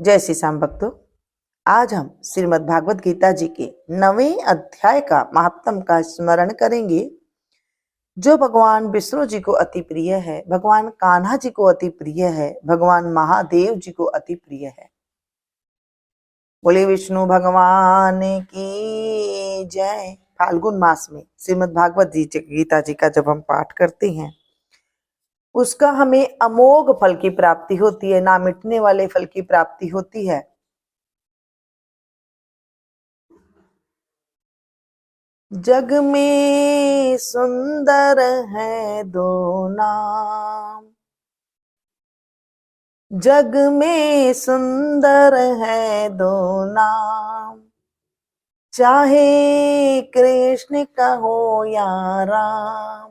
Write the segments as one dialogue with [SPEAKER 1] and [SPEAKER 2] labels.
[SPEAKER 1] जय श्री श्याम भक्तों, आज हम श्रीमद् भागवत गीता जी के 9वें अध्याय का महात्म का स्मरण करेंगे, जो भगवान विष्णु जी को अति प्रिय है, भगवान कान्हा जी को अति प्रिय है, भगवान महादेव जी को अति प्रिय है। बोले विष्णु भगवान की जय। फाल्गुन मास में श्रीमद् भागवत गीता जी का जब हम पाठ करते हैं, उसका हमें अमोघ फल की प्राप्ति होती है, ना मिटने वाले फल की प्राप्ति होती है। जग में सुंदर है दो नाम, जग में सुंदर है दो नाम, चाहे कृष्ण का हो या राम,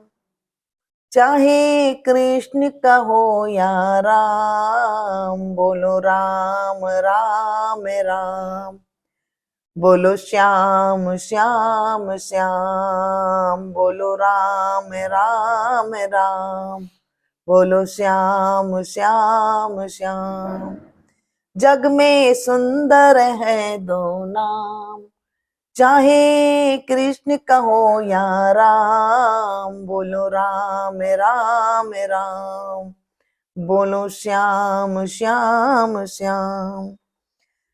[SPEAKER 1] चाहे कृष्ण का हो या राम। बोलो राम राम राम, बोलो श्याम श्याम श्याम, बोलो राम राम राम, बोलो श्याम श्याम श्याम। जग में सुंदर है दो नाम, चाहे कृष्ण कहो या राम। बोलो राम राम राम, बोलो श्याम श्याम श्याम।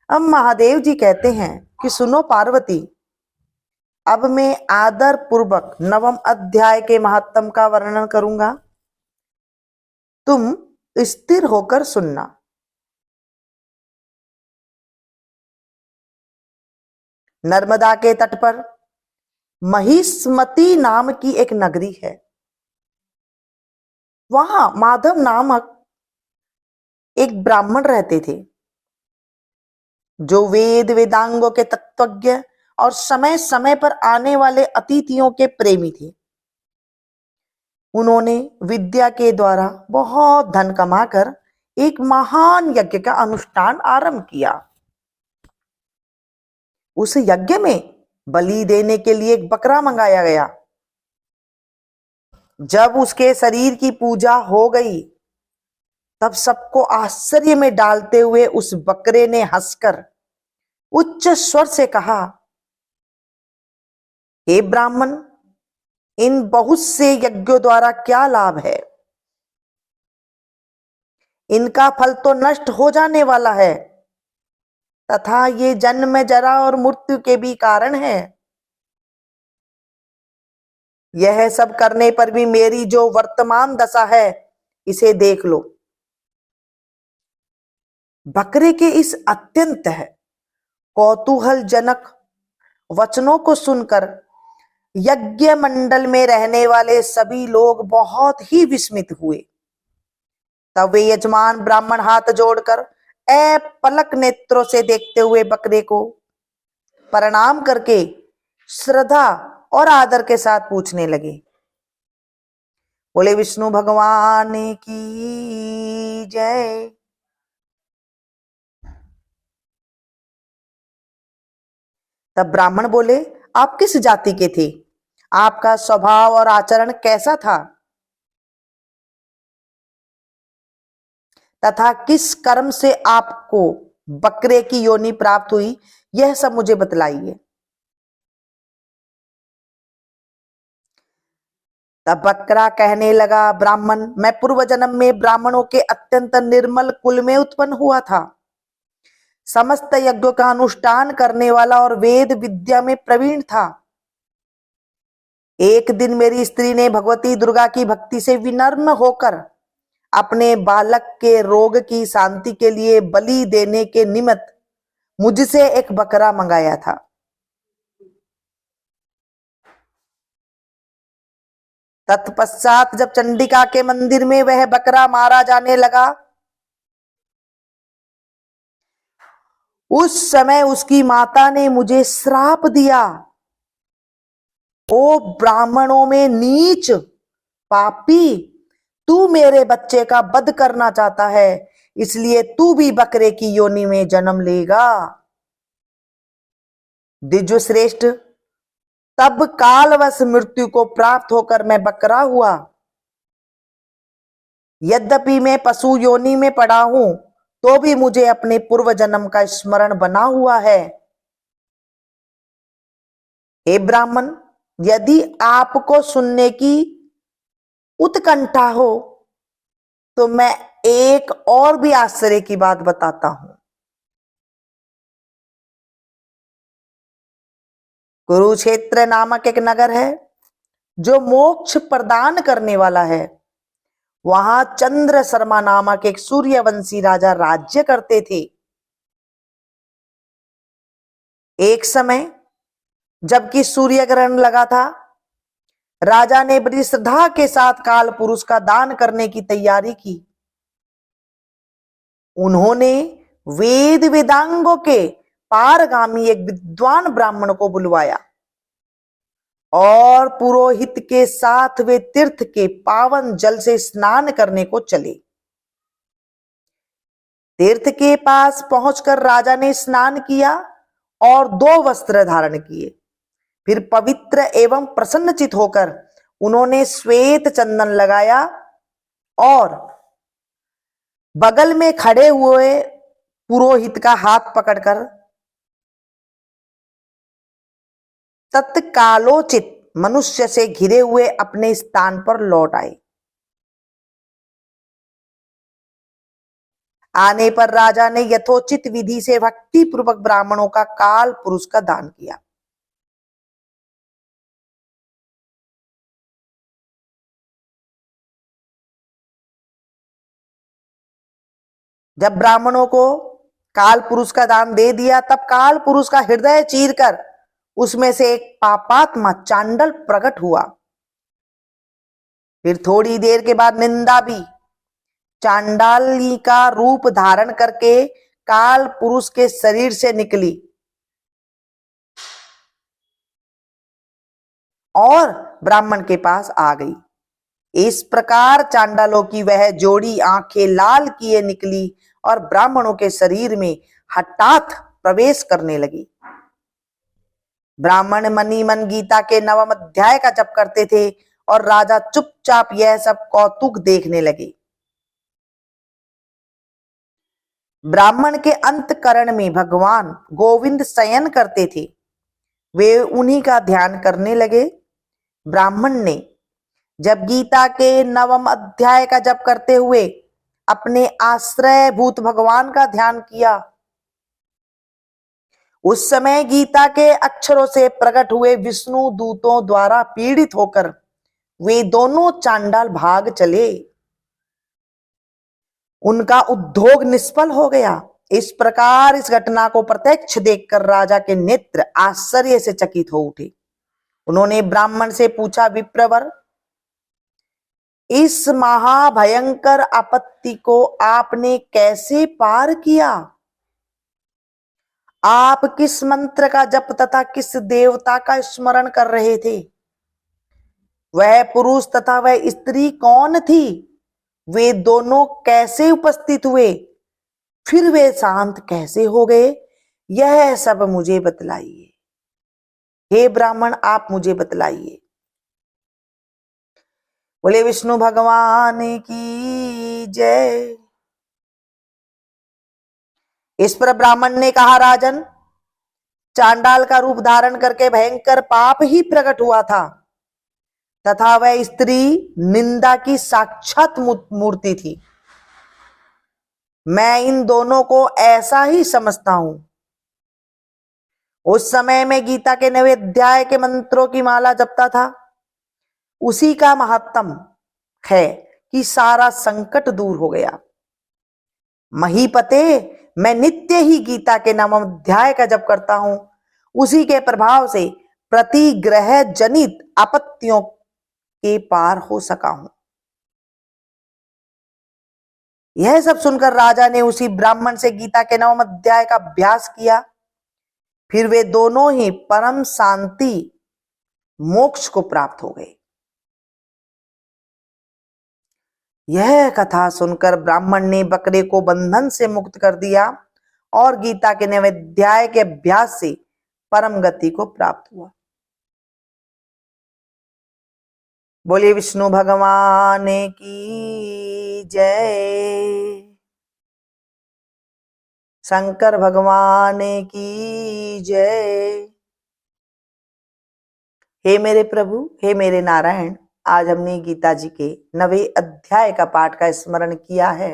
[SPEAKER 1] अब महादेव जी कहते हैं कि सुनो पार्वती, अब मैं आदर पूर्वक 9वें अध्याय के महात्म का वर्णन करूंगा, तुम स्थिर होकर सुनना। नर्मदा के तट पर महिष्मती नाम की एक नगरी है। वहां माधव नामक एक ब्राह्मण रहते थे, जो वेद वेदांगों के तत्वज्ञ और समय समय पर आने वाले अतिथियों के प्रेमी थे। उन्होंने विद्या के द्वारा बहुत धन कमाकर एक महान यज्ञ का अनुष्ठान आरंभ किया। उस यज्ञ में बलि देने के लिए एक बकरा मंगाया गया। जब उसके शरीर की पूजा हो गई, तब सबको आश्चर्य में डालते हुए उस बकरे ने हंसकर उच्च स्वर से कहा, हे ब्राह्मण, इन बहुत से यज्ञों द्वारा क्या लाभ है? इनका फल तो नष्ट हो जाने वाला है, तथा ये जन्म जरा और मृत्यु के भी कारण है। यह सब करने पर भी मेरी जो वर्तमान दशा है, इसे देख लो। बकरे के इस अत्यंत कौतूहलजनक वचनों को सुनकर यज्ञ मंडल में रहने वाले सभी लोग बहुत ही विस्मित हुए। तब वे यजमान ब्राह्मण हाथ जोड़कर पलक नेत्रों से देखते हुए बकरे को प्रणाम करके श्रद्धा और आदर के साथ पूछने लगे। बोले विष्णु भगवान की जय। तब ब्राह्मण बोले, आप किस जाति के थे? आपका स्वभाव और आचरण कैसा था? तथा किस कर्म से आपको बकरे की योनि प्राप्त हुई, यह सब मुझे बतलाइए। तब बकरा कहने लगा, ब्राह्मण, मैं पूर्व जन्म में ब्राह्मणों के अत्यंत निर्मल कुल में उत्पन्न हुआ था। समस्त यज्ञों का अनुष्ठान करने वाला और वेद विद्या में प्रवीण था। एक दिन मेरी स्त्री ने भगवती दुर्गा की भक्ति से विनम्र होकर अपने बालक के रोग की शांति के लिए बलि देने के निमित्त मुझसे एक बकरा मंगाया था। तत्पश्चात जब चंडिका के मंदिर में वह बकरा मारा जाने लगा, उस समय उसकी माता ने मुझे श्राप दिया, ओ ब्राह्मणों में नीच पापी, तू मेरे बच्चे का वध करना चाहता है, इसलिए तू भी बकरे की योनि में जन्म लेगा। द्विज श्रेष्ठ, तब कालवश मृत्यु को प्राप्त होकर मैं बकरा हुआ। यद्यपि मैं पशु योनि में पड़ा हूं, तो भी मुझे अपने पूर्व जन्म का स्मरण बना हुआ है। हे ब्राह्मण, यदि आपको सुनने की उत्कंठा हो तो मैं एक और भी आश्चर्य की बात बताता हूं। कुरुक्षेत्र नामक एक नगर है जो मोक्ष प्रदान करने वाला है। वहां चंद्र शर्मा नामक एक सूर्यवंशी राजा राज्य करते थे। एक समय जबकि सूर्य ग्रहण लगा था, राजा ने बड़ी श्रद्धा के साथ काल पुरुष का दान करने की तैयारी की। उन्होंने वेद वेदांगों के पारगामी एक विद्वान ब्राह्मण को बुलवाया और पुरोहित के साथ वे तीर्थ के पावन जल से स्नान करने को चले। तीर्थ के पास पहुंचकर राजा ने स्नान किया और 2 वस्त्र धारण किए। फिर पवित्र एवं प्रसन्नचित होकर उन्होंने श्वेत चंदन लगाया और बगल में खड़े हुए पुरोहित का हाथ पकड़कर तत्कालोचित मनुष्य से घिरे हुए अपने स्थान पर लौट आए। आने पर राजा ने यथोचित विधि से भक्ति पूर्वक ब्राह्मणों का काल पुरुष का दान किया। जब ब्राह्मणों को काल पुरुष का दान दे दिया, तब काल पुरुष का हृदय चीरकर उसमें से एक पापात्मा चांडल प्रकट हुआ। फिर थोड़ी देर के बाद निंदा भी चांडाली का रूप धारण करके काल पुरुष के शरीर से निकली और ब्राह्मण के पास आ गई। इस प्रकार चांडालों की वह जोड़ी आंखें लाल किए निकली और ब्राह्मणों के शरीर में हठात प्रवेश करने लगी। ब्राह्मण मनी मन गीता के 9वें अध्याय का जप करते थे और राजा चुपचाप यह सब कौतुक देखने लगे। ब्राह्मण के अंतकरण में भगवान गोविंद शयन करते थे। वे उन्हीं का ध्यान करने लगे। ब्राह्मण ने जब गीता के 9वें अध्याय का जप करते हुए अपने आश्रय भूत भगवान का ध्यान किया, उस समय गीता के अक्षरों से प्रकट हुए विष्णु दूतों द्वारा पीड़ित होकर वे दोनों चांडाल भाग चले। उनका उद्योग निष्फल हो गया। इस प्रकार इस घटना को प्रत्यक्ष देखकर राजा के नेत्र आश्चर्य से चकित हो उठे। उन्होंने ब्राह्मण से पूछा, विप्रवर, इस महाभयंकर आपत्ति को आपने कैसे पार किया? आप किस मंत्र का जप तथा किस देवता का स्मरण कर रहे थे? वह पुरुष तथा वह स्त्री कौन थी? वे दोनों कैसे उपस्थित हुए? फिर वे शांत कैसे हो गए? यह सब मुझे बतलाइए। हे ब्राह्मण, आप मुझे बतलाइए। बोले विष्णु भगवान की जय। इस पर ब्राह्मण ने कहा, राजन, चांडाल का रूप धारण करके भयंकर पाप ही प्रकट हुआ था तथा वह स्त्री निंदा की साक्षात मूर्ति थी। मैं इन दोनों को ऐसा ही समझता हूं। उस समय में गीता के 9वें अध्याय के मंत्रों की माला जपता था। उसी का महात्म है कि सारा संकट दूर हो गया। महीपते, मैं नित्य ही गीता के 9वें अध्याय का जप करता हूं। उसी के प्रभाव से प्रतिग्रह जनित आपत्तियों के पार हो सका हूं। यह सब सुनकर राजा ने उसी ब्राह्मण से गीता के 9वें अध्याय का अभ्यास किया। फिर वे दोनों ही परम शांति मोक्ष को प्राप्त हो गए। यह कथा सुनकर ब्राह्मण ने बकरे को बंधन से मुक्त कर दिया और गीता के 9वें अध्याय के अभ्यास से परम गति को प्राप्त हुआ। बोलिए विष्णु भगवान की जय। शंकर भगवान की जय। हे मेरे प्रभु, हे मेरे नारायण, आज हमने गीता जी के 9वें अध्याय का पाठ का स्मरण किया है।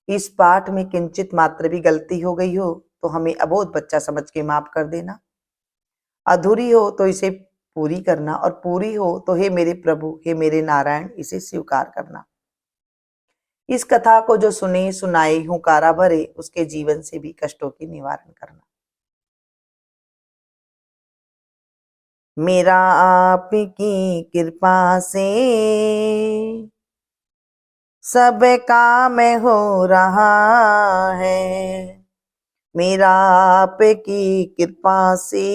[SPEAKER 1] इस पाठ में किंचित मात्र भी गलती हो गई हो तो हमें अबोध बच्चा समझ के माफ कर देना। अधूरी हो तो इसे पूरी करना, और पूरी हो तो हे मेरे प्रभु, हे मेरे नारायण, इसे स्वीकार करना। इस कथा को जो सुने सुनाए हुंकारा भरे, उसके जीवन से भी कष्टों की निवारण करना। मेरा आपकी कृपा से सब काम हो रहा है। मेरा आपकी कृपा से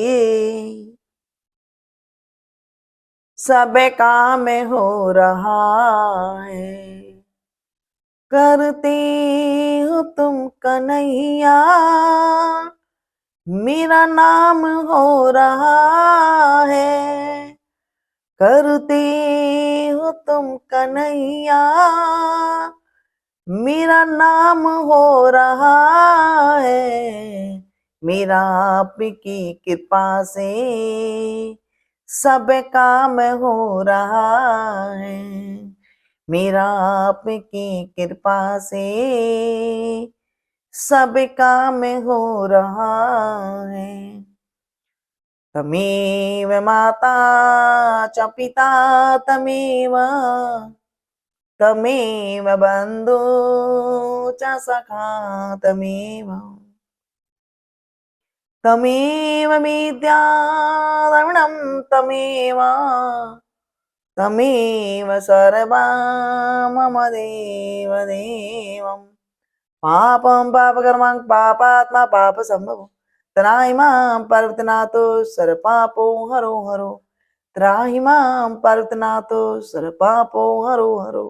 [SPEAKER 1] सब काम हो रहा है। करते हो तुम कन्हैया, मेरा नाम हो रहा है। करते हो तुम कन्हैया, मेरा नाम हो रहा है। मेरा आपकी कृपा से सब काम हो रहा है। मेरा आपकी कृपा से सब काम हो रहा है। तमेव माता च पिता तमेव, तमेव बन्धु च सखा तमेव, तमेव विद्या द्रविणं तमेव, तमेव सर्वं मम देव देवम्। पापं पापकर्मं पापात्मा पापसम्भवो, त्राहि मां पार्वतीनाथो सर्वपापो हरो हरो। त्राहि मां पार्वतीनाथो सर्वपापो हरो हरो।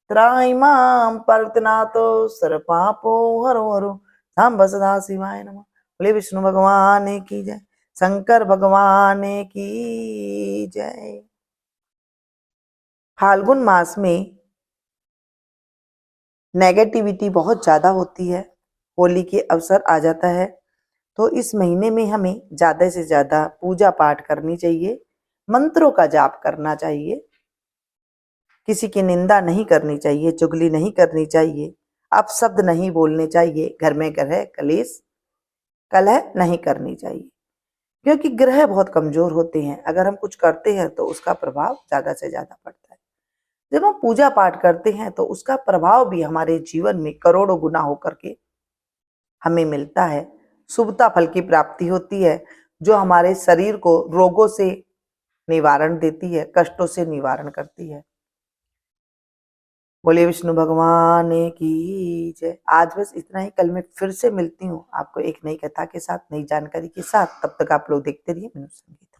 [SPEAKER 1] त्राहि मां पार्वतीनाथो सर्वपापो हरो हरो। सांब सदा शिवाय नमः। बोले विष्णु भगवान की जय, शंकर भगवान की जय। फाल्गुन मास में नेगेटिविटी बहुत ज्यादा होती है। होली के अवसर आ जाता है तो इस महीने में हमें ज्यादा से ज्यादा पूजा पाठ करनी चाहिए, मंत्रों का जाप करना चाहिए, किसी की निंदा नहीं करनी चाहिए, चुगली नहीं करनी चाहिए, अपशब्द नहीं बोलने चाहिए, घर में ग्रह कलेश कलह नहीं करनी चाहिए, क्योंकि ग्रह बहुत कमजोर होते हैं। अगर हम कुछ करते हैं तो उसका प्रभाव ज्यादा से ज्यादा पड़ता है। जब हम पूजा पाठ करते हैं तो उसका प्रभाव भी हमारे जीवन में करोड़ों गुना होकर के हमें मिलता है। शुभता फल की प्राप्ति होती है, जो हमारे शरीर को रोगों से निवारण देती है, कष्टों से निवारण करती है। बोले विष्णु भगवान की जय। आज बस इतना ही। कल मैं फिर से मिलती हूँ आपको एक नई कथा के साथ, नई जानकारी के साथ। तब तक आप लोग देखते रहिए मनुष्य संगीत।